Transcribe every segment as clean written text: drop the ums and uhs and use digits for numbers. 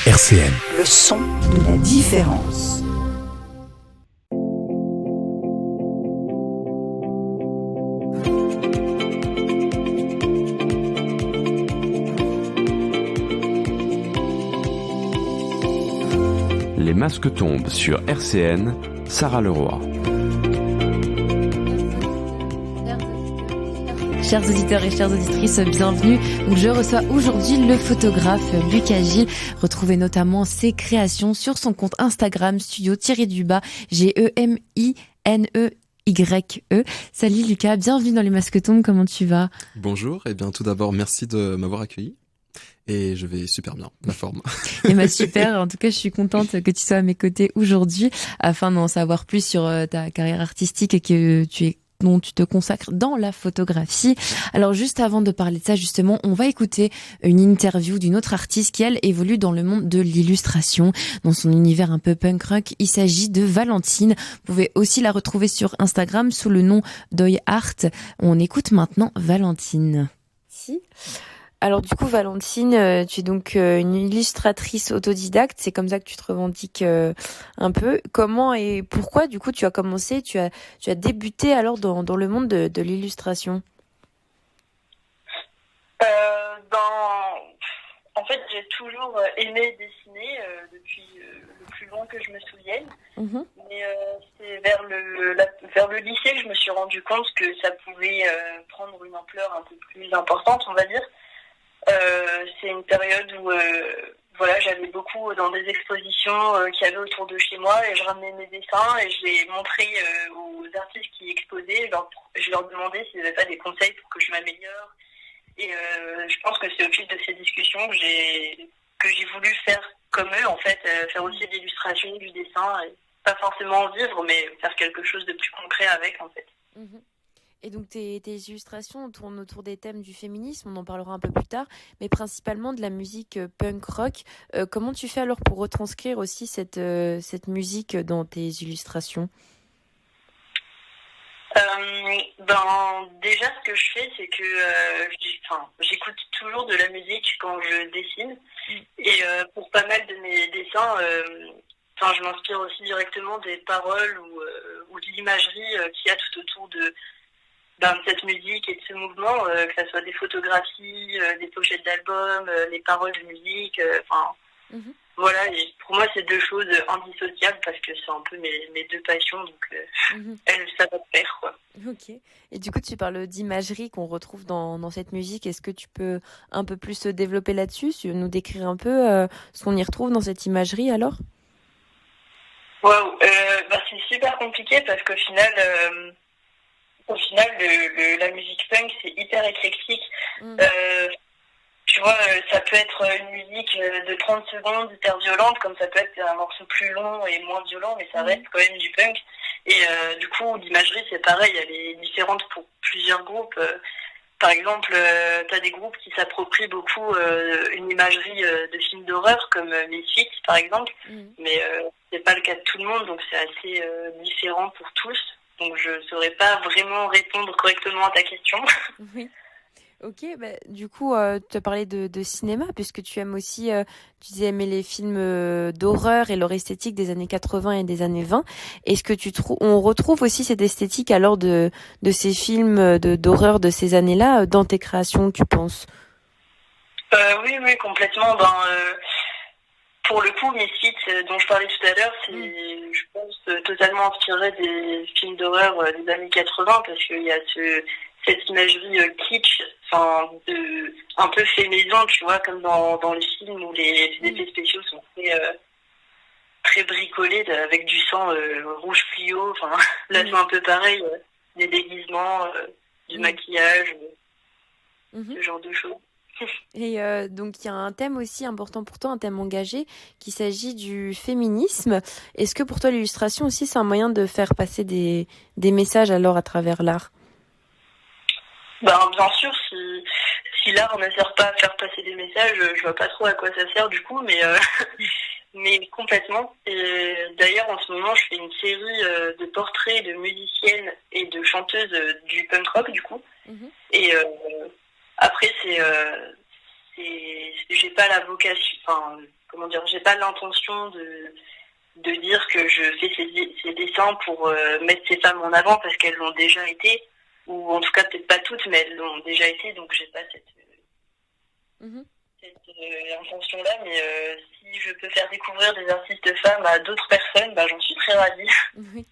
RCN. Le son de la différence. Les masques tombent sur RCN, Sarah Leroy. Chers auditeurs et chères auditrices, bienvenue. Donc, je reçois aujourd'hui le photographe Lucas Gilles. Retrouvez notamment ses créations sur son compte Instagram studio-du-bas GEMINEYE. Salut Lucas, bienvenue dans Les Masques Tombent, comment tu vas ? Bonjour, et bien tout d'abord merci de m'avoir accueilli. Et je vais super bien, la forme. Et bah super, en tout cas je suis contente que tu sois à mes côtés aujourd'hui afin d'en savoir plus sur ta carrière artistique et que dont tu te consacres dans la photographie. Alors juste avant de parler de ça justement, on va écouter une interview d'une autre artiste qui elle évolue dans le monde de l'illustration, dans son univers un peu punk rock. Il s'agit de Valentine. Vous pouvez aussi la retrouver sur Instagram sous le nom d'Oy Art. On écoute maintenant Valentine. Si. Alors du coup Valentine, tu es donc une illustratrice autodidacte, c'est comme ça que tu te revendiques un peu. Comment et pourquoi du coup tu as commencé, tu as débuté alors dans le monde de l'illustration? En fait j'ai toujours aimé dessiner depuis le plus loin que je me souvienne. Mmh. Mais c'est vers le lycée que je me suis rendu compte que ça pouvait prendre une ampleur un peu plus importante, on va dire. C'est une période où j'allais beaucoup dans des expositions qu'il y avait autour de chez moi et je ramenais mes dessins et je les montrais aux artistes qui exposaient. Je leur demandais s'ils n'avaient pas des conseils pour que je m'améliore. Et je pense que c'est au fil de ces discussions que j'ai voulu faire comme eux, en fait, faire aussi de l'illustration, du dessin, et pas forcément en vivre, mais faire quelque chose de plus concret avec, en fait. Mmh. Et donc tes illustrations tournent autour des thèmes du féminisme, on en parlera un peu plus tard, mais principalement de la musique punk rock. Comment tu fais alors pour retranscrire aussi cette musique dans tes illustrations ? Déjà ce que je fais c'est que j'écoute toujours de la musique quand je dessine et pour pas mal de mes dessins je m'inspire aussi directement des paroles ou de l'imagerie qu'il y a tout autour de cette musique et de ce mouvement, que ça soit des photographies, des pochettes d'albums, les paroles de musique, Voilà, et pour moi c'est deux choses indissociables parce que c'est un peu mes deux passions, donc ça va de pair, quoi. Ok. Et du coup tu parles d'imagerie qu'on retrouve dans cette musique, est-ce que tu peux un peu plus développer là-dessus, nous décrire un peu ce qu'on y retrouve dans cette imagerie alors ? Waouh, c'est super compliqué parce qu'au final, la musique punk c'est hyper éclectique. Tu vois, ça peut être une musique de 30 secondes hyper violente, comme ça peut être un morceau plus long et moins violent, mais ça reste quand même du punk. Et du coup, l'imagerie, c'est pareil, elle est différente pour plusieurs groupes. Par exemple, t'as des groupes qui s'approprient beaucoup une imagerie de films d'horreur, comme Misfits, par exemple. Mais c'est pas le cas de tout le monde, donc c'est assez différent pour tous. Donc je saurais pas vraiment répondre correctement à ta question. Oui. Ok, du coup, tu as parlé de cinéma, puisque tu aimes aussi, tu disais aimer les films d'horreur et leur esthétique des années 80 et des années 20. Est-ce que on retrouve aussi cette esthétique alors de ces films d'horreur de ces années-là dans tes créations, tu penses ? Oui, complètement. Pour le coup, Misfits, dont je parlais tout à l'heure, c'est, je pense, totalement inspiré des films d'horreur des années 80, parce qu'il y a cette imagerie kitsch, un peu fait maison, tu vois, comme dans les films où les effets spéciaux sont très bricolés, avec du sang rouge fluo. Là c'est un peu pareil, des déguisements, du maquillage, ce genre de choses. Et donc il y a un thème aussi important pour toi, un thème engagé, qu'il s'agit du féminisme. Est-ce que pour toi l'illustration aussi c'est un moyen de faire passer des messages alors à travers l'art ? Bien sûr, si l'art ne sert pas à faire passer des messages, je vois pas trop à quoi ça sert du coup, mais complètement. Et d'ailleurs, en ce moment, je fais une série de portraits de musiciennes et de chanteuses du punk rock du coup. Et après, c'est j'ai pas la vocation, enfin, comment dire, j'ai pas l'intention de dire que je fais ces dessins pour mettre ces femmes en avant parce qu'elles l'ont déjà été, ou en tout cas peut-être pas toutes, mais elles l'ont déjà été, donc j'ai pas cette intention-là, mais si je peux faire découvrir des artistes femmes à d'autres personnes, bah, j'en suis très ravie. Oui.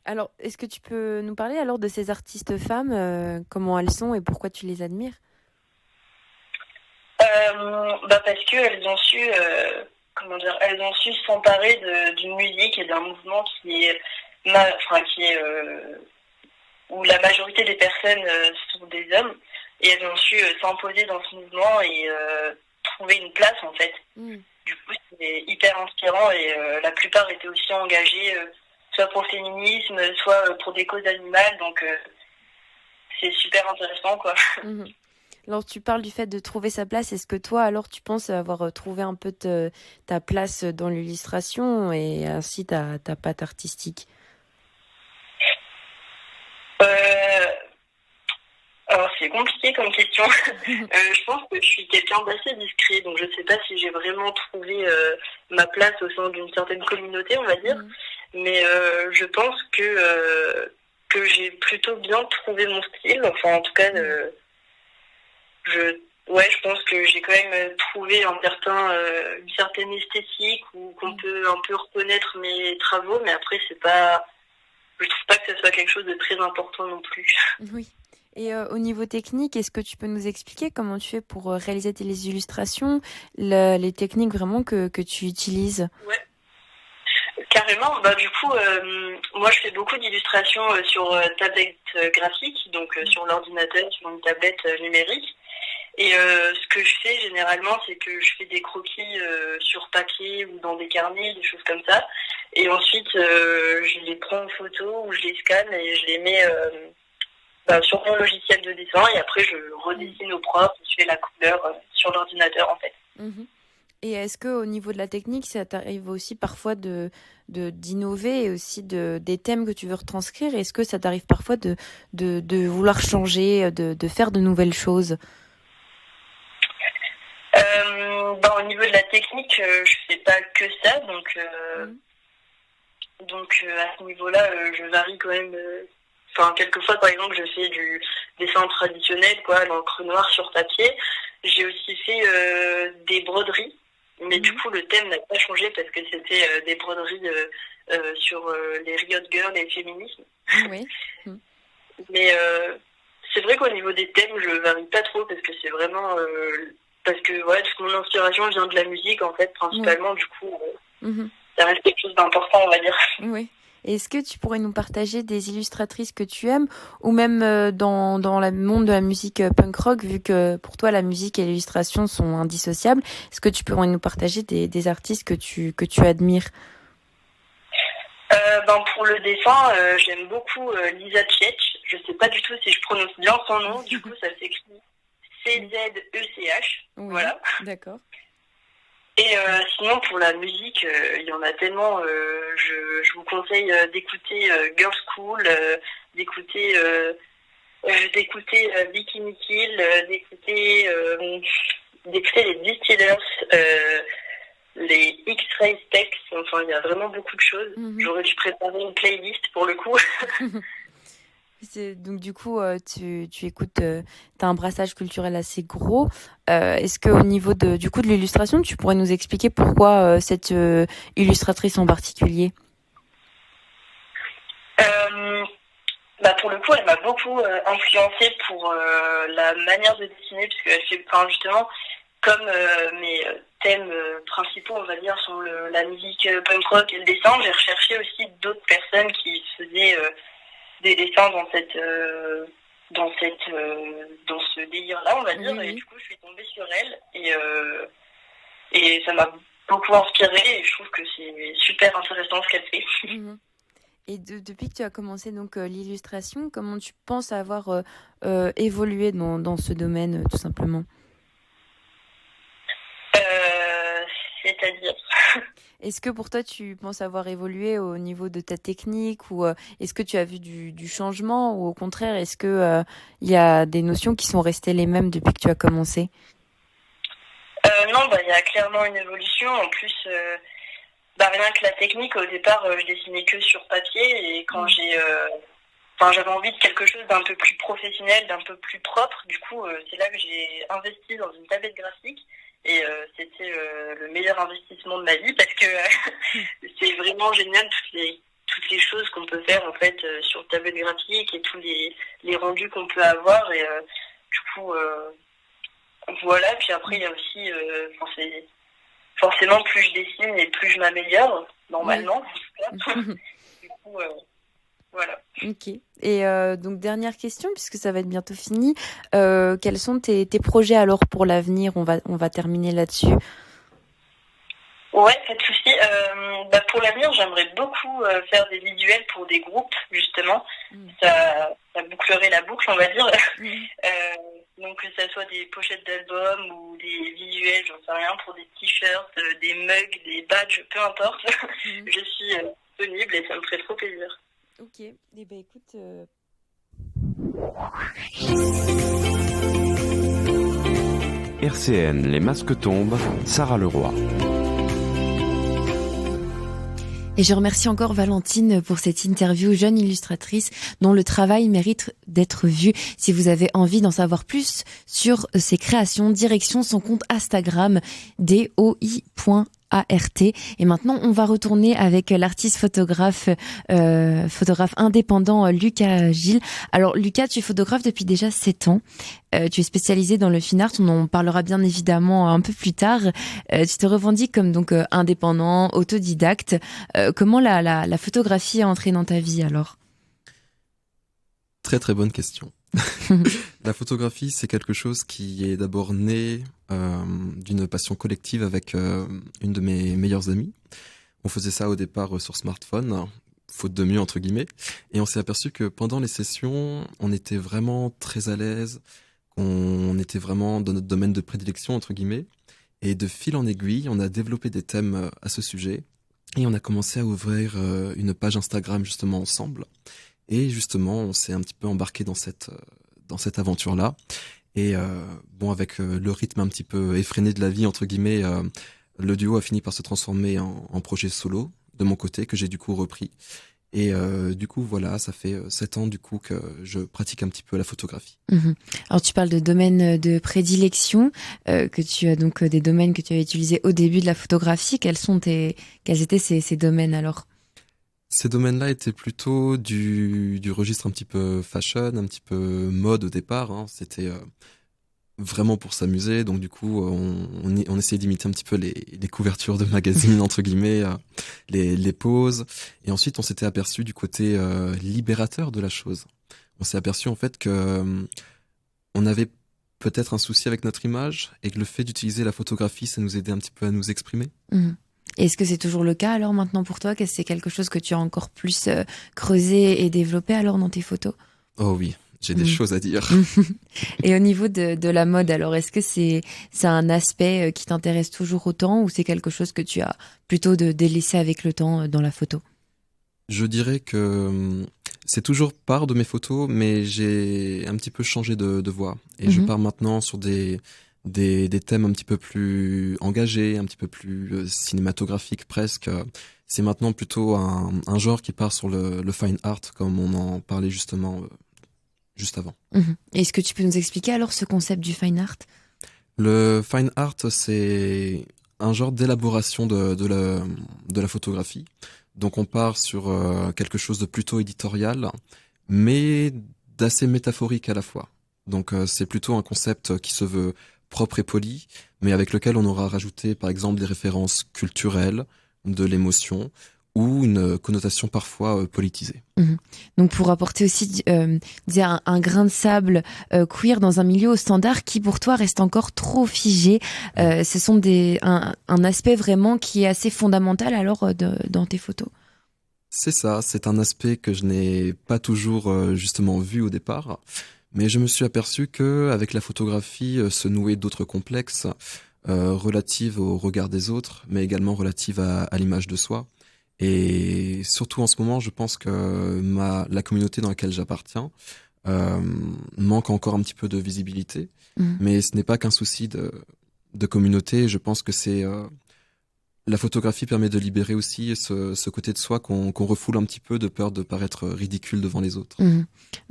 Alors, est-ce que tu peux nous parler alors de ces artistes femmes, comment elles sont et pourquoi tu les admires? Bah parce que elles ont su, comment dire, elles ont su s'emparer d'une musique et d'un mouvement qui est, où la majorité des personnes sont des hommes, et elles ont su s'imposer dans ce mouvement et trouver une place en fait. Du coup, c'est hyper inspirant et la plupart étaient aussi engagées, soit pour le féminisme, soit pour des causes animales, donc c'est super intéressant quoi. Alors, tu parles du fait de trouver sa place. Est-ce que toi, alors, tu penses avoir trouvé un peu ta place dans l'illustration et ainsi ta patte artistique? Alors, c'est compliqué comme question. Je pense que je suis quelqu'un d'assez discret, donc je sais pas si j'ai vraiment trouvé ma place au sein d'une certaine communauté, on va dire. Mais je pense que j'ai plutôt bien trouvé mon style. Enfin, en tout cas, je pense que j'ai quand même trouvé une certaine esthétique où qu'on peut un peu reconnaître mes travaux, mais après je trouve pas que ce soit quelque chose de très important non plus. Oui. Et au niveau technique, est-ce que tu peux nous expliquer comment tu fais pour réaliser tes illustrations, les techniques vraiment que tu utilises? Ouais. Carrément, bah du coup, moi je fais beaucoup d'illustrations sur tablette graphique, donc sur l'ordinateur, sur une tablette numérique. Et ce que je fais généralement, c'est que je fais des croquis sur papier ou dans des carnets, des choses comme ça. Et ensuite, je les prends en photo ou je les scanne et je les mets sur mon logiciel de dessin. Et après, je redessine au propre, je fais la couleur sur l'ordinateur en fait. Et est-ce que au niveau de la technique, ça t'arrive aussi parfois d'innover et aussi des thèmes que tu veux retranscrire? Est-ce que ça t'arrive parfois de vouloir changer, de faire de nouvelles choses? Au niveau de la technique, je fais pas que ça, donc à ce niveau-là, je varie quand même. Quelquefois, par exemple, je fais du dessin traditionnel, quoi, à l'encre noire sur papier. J'ai aussi fait des broderies, mais du coup, le thème n'a pas changé parce que c'était des broderies sur les Riot Girls et le féminisme. Oui. Mais c'est vrai qu'au niveau des thèmes, je varie pas trop parce que c'est vraiment parce que toute mon inspiration vient de la musique en fait, principalement. Du coup, ça reste quelque chose d'important, on va dire. Oui. Est-ce que tu pourrais nous partager des illustratrices que tu aimes, ou même dans le monde de la musique punk rock, vu que pour toi la musique et l'illustration sont indissociables? Est-ce que tu pourrais nous partager des artistes que tu admires? Pour le dessin, j'aime beaucoup Lisa Tchech. Je sais pas du tout si je prononce bien son nom. Du coup, ça s'écrit CZECH. Oui, voilà. D'accord. Et sinon, pour la musique, il y en a tellement. Je vous conseille d'écouter Girls School, d'écouter Bikini Kill, d'écouter les Distillers, les X-Ray Specs. Enfin, il y a vraiment beaucoup de choses. J'aurais dû préparer une playlist pour le coup. Donc du coup, tu écoutes, t'as un brassage culturel assez gros. Est-ce que au niveau de l'illustration, tu pourrais nous expliquer pourquoi cette illustratrice en particulier? Pour le coup, elle m'a beaucoup influencée pour la manière de dessiner, puisqu'elle fait, justement, comme mes thèmes principaux, on va dire, sont la musique punk rock et le dessin. J'ai recherché aussi d'autres personnes qui faisaient des dessins dans ce délire-là, on va dire. Oui. Et du coup, je suis tombée sur elle et ça m'a beaucoup inspirée et je trouve que c'est super intéressant ce qu'elle fait. Et depuis que tu as commencé donc l'illustration, comment tu penses avoir évolué dans ce domaine, tout simplement? C'est-à-dire Est-ce que pour toi, tu penses avoir évolué au niveau de ta technique, ou est-ce que tu as vu du changement, ou au contraire, est-ce que y a des notions qui sont restées les mêmes depuis que tu as commencé? Non, il y a clairement une évolution. En plus, rien que la technique, au départ, je dessinais que sur papier. Et quand j'avais envie de quelque chose d'un peu plus professionnel, d'un peu plus propre. Du coup, c'est là que j'ai investi dans une tablette graphique. Et c'était le meilleur investissement de ma vie parce que c'est vraiment génial toutes les choses qu'on peut faire en fait sur tablette graphique et tous les rendus qu'on peut avoir. Et du coup, voilà. Puis après, il y a aussi, forcément, plus je dessine et plus je m'améliore, normalement. Ouais. Du coup, voilà. Ok. Et donc dernière question, puisque ça va être bientôt fini, quels sont tes projets alors pour l'avenir? On va terminer là-dessus. Ouais, pas de souci. Pour l'avenir, j'aimerais beaucoup faire des visuels pour des groupes, justement. Ça bouclerait la boucle, on va dire. Donc que ça soit des pochettes d'albums ou des visuels, j'en sais rien, pour des t-shirts, des mugs, des badges, peu importe. Je suis disponible et ça me ferait trop plaisir. Ok, eh ben écoute... RCN, les masques tombent, Sarah Leroy. Et je remercie encore Valentine pour cette interview, jeune illustratrice dont le travail mérite d'être vu. Si vous avez envie d'en savoir plus sur ses créations, direction son compte Instagram doi.art. Et maintenant, on va retourner avec l'artiste photographe indépendant Lucas Gilles. Alors Lucas, tu es photographe depuis déjà 7 ans. Tu es spécialisé dans le fine art, on en parlera bien évidemment un peu plus tard. Tu te revendiques comme donc indépendant, autodidacte. Comment la photographie est entrée dans ta vie alors? Très très bonne question. La photographie, c'est quelque chose qui est d'abord né d'une passion collective avec une de mes meilleures amies. On faisait ça au départ sur smartphone, faute de mieux entre guillemets, et on s'est aperçu que pendant les sessions, on était vraiment très à l'aise, on était vraiment dans notre domaine de prédilection entre guillemets, et de fil en aiguille, on a développé des thèmes à ce sujet, et on a commencé à ouvrir une page Instagram justement ensemble. Et justement, on s'est un petit peu embarqué dans cette aventure-là. Et avec le rythme un petit peu effréné de la vie, entre guillemets, le duo a fini par se transformer en projet solo, de mon côté, que j'ai du coup repris. Et du coup, voilà, ça fait 7 ans du coup que je pratique un petit peu la photographie. Alors, tu parles de domaines de prédilection, que tu as donc des domaines que tu as utilisés au début de la photographie. Quels étaient ces domaines alors ? Ces domaines-là étaient plutôt du registre un petit peu fashion, un petit peu mode au départ. Hein. C'était vraiment pour s'amuser. Donc du coup, on essayait d'imiter un petit peu les couvertures de magazines, entre guillemets, les poses. Et ensuite, on s'était aperçu du côté libérateur de la chose. On s'est aperçu en fait que on avait peut-être un souci avec notre image et que le fait d'utiliser la photographie, ça nous aidait un petit peu à nous exprimer. Est-ce que c'est toujours le cas alors maintenant pour toi? Que c'est quelque chose que tu as encore plus creusé et développé alors dans tes photos? Oh oui, j'ai des choses à dire. Et au niveau de la mode, alors est-ce que c'est un aspect qui t'intéresse toujours autant ou c'est quelque chose que tu as plutôt délaissé avec le temps dans la photo? Je dirais que c'est toujours part de mes photos, mais j'ai un petit peu changé de voie. Et je pars maintenant sur des thèmes un petit peu plus engagés, un petit peu plus cinématographiques presque. C'est maintenant plutôt un genre qui part sur le fine art, comme on en parlait justement juste avant. Est-ce que tu peux nous expliquer alors ce concept du fine art? Le fine art, c'est un genre d'élaboration de la photographie. Donc on part sur quelque chose de plutôt éditorial, mais d'assez métaphorique à la fois. Donc c'est plutôt un concept qui se veut propre et poli, mais avec lequel on aura rajouté par exemple des références culturelles, de l'émotion ou une connotation parfois politisée. Donc pour apporter aussi un grain de sable queer dans un milieu au standard qui pour toi reste encore trop figé, ce sont un aspect vraiment qui est assez fondamental alors dans tes photos. C'est ça, c'est un aspect que je n'ai pas toujours justement vu au départ. Mais je me suis aperçu que avec la photographie se nouaient d'autres complexes relatives au regard des autres, mais également relatives à l'image de soi. Et surtout en ce moment, je pense que la communauté dans laquelle j'appartiens manque encore un petit peu de visibilité. Mais ce n'est pas qu'un souci de communauté. Je pense que la photographie permet de libérer aussi ce côté de soi qu'on refoule un petit peu de peur de paraître ridicule devant les autres.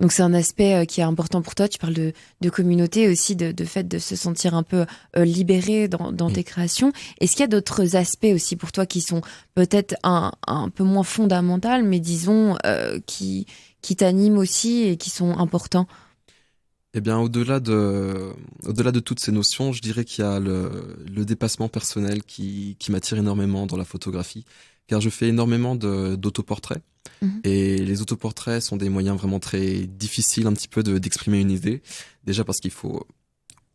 Donc c'est un aspect qui est important pour toi. Tu parles de communauté aussi, de fait de se sentir un peu libéré dans tes créations. Est-ce qu'il y a d'autres aspects aussi pour toi qui sont peut-être un peu moins fondamentaux, mais disons qui t'animent aussi et qui sont importants? Eh bien, au-delà de toutes ces notions, je dirais qu'il y a le dépassement personnel qui m'attire énormément dans la photographie, car je fais énormément d'autoportraits. Et les autoportraits sont des moyens vraiment très difficiles un petit peu d'exprimer une idée. Déjà parce qu'il faut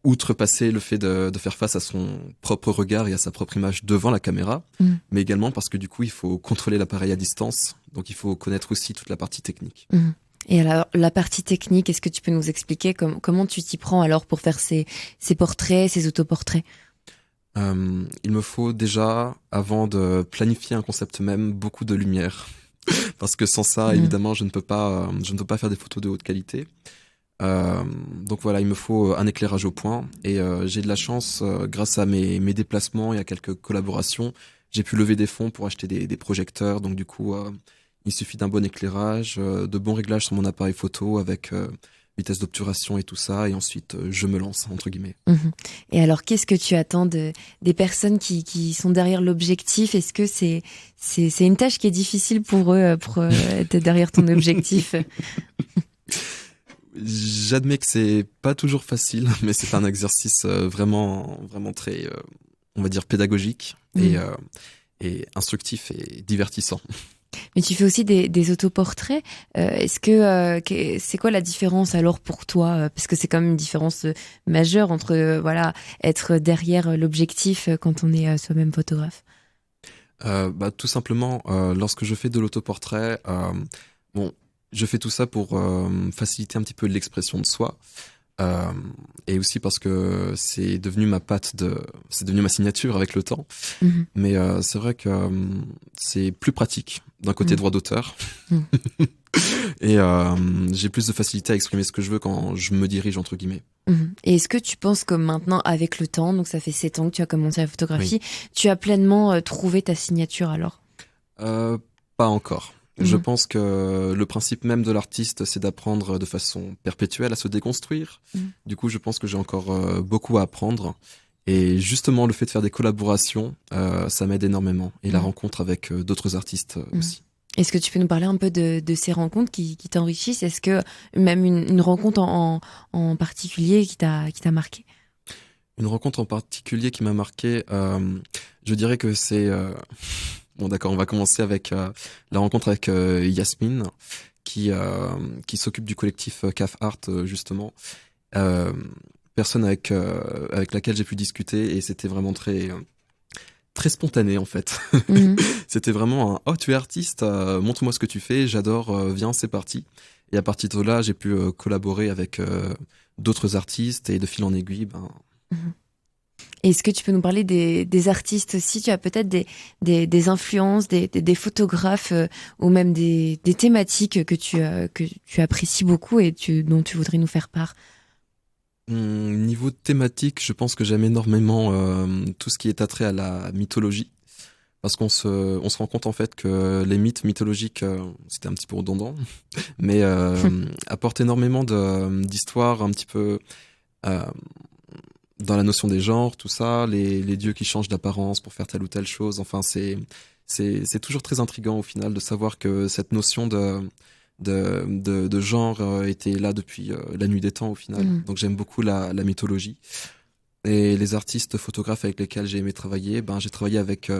outrepasser le fait de faire face à son propre regard et à sa propre image devant la caméra, mais également parce que du coup, il faut contrôler l'appareil à distance, donc il faut connaître aussi toute la partie technique. Et alors, la partie technique, est-ce que tu peux nous expliquer comment tu t'y prends alors pour faire ces portraits, ces autoportraits? Il me faut déjà, avant de planifier un concept même, beaucoup de lumière. Parce que sans ça, évidemment, je ne peux pas faire des photos de haute qualité. Donc voilà, il me faut un éclairage au point. Et j'ai de la chance, grâce à mes déplacements et à quelques collaborations, j'ai pu lever des fonds pour acheter des projecteurs. Donc du coup, il suffit d'un bon éclairage, de bons réglages sur mon appareil photo avec vitesse d'obturation et tout ça. Et ensuite, je me lance, entre guillemets. Et alors, qu'est-ce que tu attends des personnes qui sont derrière l'objectif? Est-ce que c'est une tâche qui est difficile pour eux, pour être derrière ton objectif? J'admets que c'est pas toujours facile, mais c'est un exercice vraiment très, on va dire, pédagogique et instructif et divertissant. Mais tu fais aussi des autoportraits. Est-ce que c'est quoi la différence alors pour toi? Parce que c'est quand même une différence majeure entre voilà, être derrière l'objectif quand on est soi-même photographe. Tout simplement, lorsque je fais de l'autoportrait, je fais tout ça pour faciliter un petit peu l'expression de soi. Et aussi parce que c'est devenu c'est devenu ma signature avec le temps. Mais c'est vrai que c'est plus pratique d'un côté droit d'auteur. Et j'ai plus de facilité à exprimer ce que je veux quand je me dirige, entre guillemets. Et est-ce que tu penses que maintenant, avec le temps, donc ça fait 7 ans que tu as commencé la photographie, tu as pleinement trouvé ta signature alors? Pas encore. Je pense que le principe même de l'artiste, c'est d'apprendre de façon perpétuelle à se déconstruire. Du coup, je pense que j'ai encore beaucoup à apprendre. Et justement, le fait de faire des collaborations, ça m'aide énormément. Et la rencontre avec d'autres artistes aussi. Est-ce que tu peux nous parler un peu de ces rencontres qui t'enrichissent? Est-ce que même une rencontre en particulier qui t'a marqué? Une rencontre en particulier qui m'a marqué, je dirais que c'est... Bon d'accord, on va commencer avec la rencontre avec Yasmine, qui s'occupe du collectif CAF Art justement. Personne avec laquelle j'ai pu discuter et c'était vraiment très spontané en fait. C'était vraiment un « Oh, tu es artiste, montre-moi ce que tu fais, j'adore, viens, c'est parti ». Et à partir de là, j'ai pu collaborer avec d'autres artistes et de fil en aiguille, Est-ce que tu peux nous parler des artistes aussi? Tu as peut-être des influences, des photographes ou même des thématiques que tu apprécies beaucoup et dont tu voudrais nous faire part? Niveau thématique, je pense que j'aime énormément tout ce qui est attrait à la mythologie. Parce qu'on se rend compte en fait que les mythes mythologiques, c'était un petit peu redondant, mais apportent énormément d'histoires un petit peu... dans la notion des genres, tout ça, les dieux qui changent d'apparence pour faire telle ou telle chose. Enfin, c'est toujours très intriguant au final de savoir que cette notion de genre était là depuis la nuit des temps au final. Donc j'aime beaucoup la mythologie. Et les artistes photographes avec lesquels j'ai aimé travailler, j'ai travaillé avec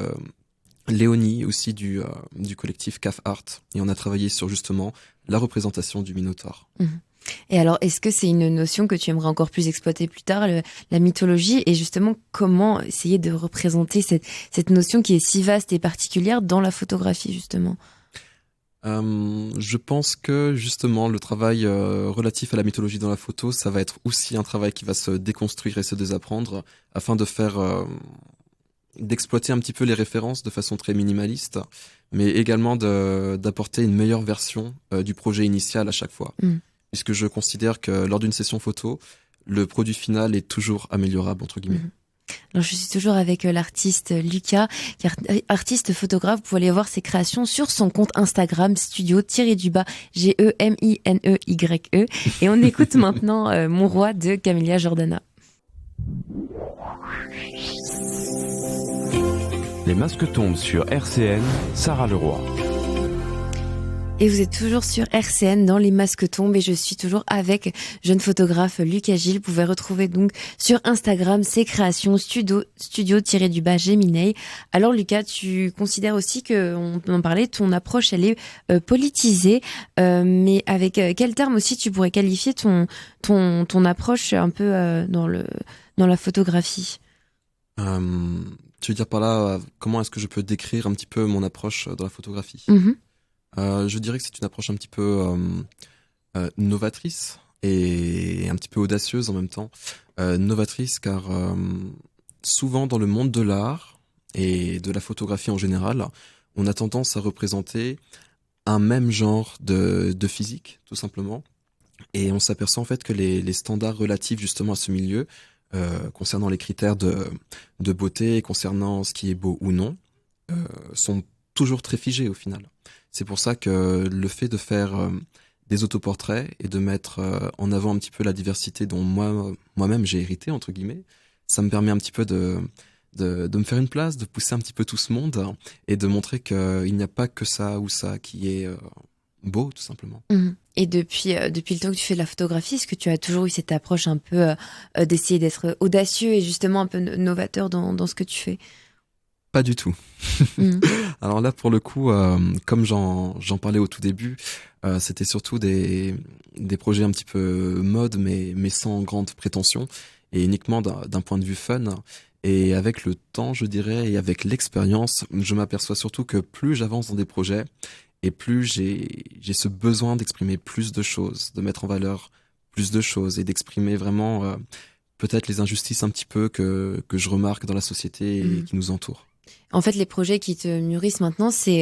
Léonie aussi du collectif CAF Art. Et on a travaillé sur justement la représentation du Minotaure. Et alors, est-ce que c'est une notion que tu aimerais encore plus exploiter plus tard, la mythologie, et justement comment essayer de représenter cette notion qui est si vaste et particulière dans la photographie justement? Je pense que justement le travail relatif à la mythologie dans la photo, ça va être aussi un travail qui va se déconstruire et se désapprendre afin de faire d'exploiter un petit peu les références de façon très minimaliste, mais également d'apporter une meilleure version du projet initial à chaque fois. Puisque je considère que lors d'une session photo, le produit final est toujours améliorable, entre guillemets. Alors, je suis toujours avec l'artiste Lucas, qui est artiste photographe. Vous pouvez aller voir ses créations sur son compte Instagram, studio-GEMINEY. Et on écoute maintenant Mon Roi de Camélia Jordana. Les masques tombent sur RCN, Sarah Leroy. Et vous êtes toujours sur RCN dans Les Masques tombent et je suis toujours avec jeune photographe Lucas Gilles. Vous pouvez retrouver donc sur Instagram ses créations studio-GEMINEY. Alors Lucas, tu considères aussi que, on en parlait, ton approche elle est politisée, mais avec quel terme aussi tu pourrais qualifier ton approche un peu dans la photographie? Tu veux dire par là, comment est-ce que je peux décrire un petit peu mon approche dans la photographie? Je dirais que c'est une approche un petit peu novatrice et un petit peu audacieuse en même temps. Novatrice car souvent dans le monde de l'art et de la photographie en général, on a tendance à représenter un même genre de physique, tout simplement. Et on s'aperçoit en fait que les standards relatifs justement à ce milieu, concernant les critères de beauté, concernant ce qui est beau ou non, sont toujours très figés au final. C'est pour ça que le fait de faire des autoportraits et de mettre en avant un petit peu la diversité dont moi-même j'ai hérité, entre guillemets, ça me permet un petit peu de me faire une place, de pousser un petit peu tout ce monde et de montrer qu'il n'y a pas que ça ou ça qui est beau, tout simplement. Et depuis le temps que tu fais de la photographie, est-ce que tu as toujours eu cette approche un peu d'essayer d'être audacieux et justement un peu novateur dans ce que tu fais? Pas du tout. Alors là, pour le coup, comme j'en parlais au tout début, c'était surtout des projets un petit peu mode, mais sans grande prétention, et uniquement d'un point de vue fun. Et avec le temps, je dirais, et avec l'expérience, je m'aperçois surtout que plus j'avance dans des projets, et plus j'ai ce besoin d'exprimer plus de choses, de mettre en valeur plus de choses, et d'exprimer vraiment peut-être les injustices un petit peu que je remarque dans la société et qui nous entoure. En fait, les projets qui te mûrissent maintenant, c'est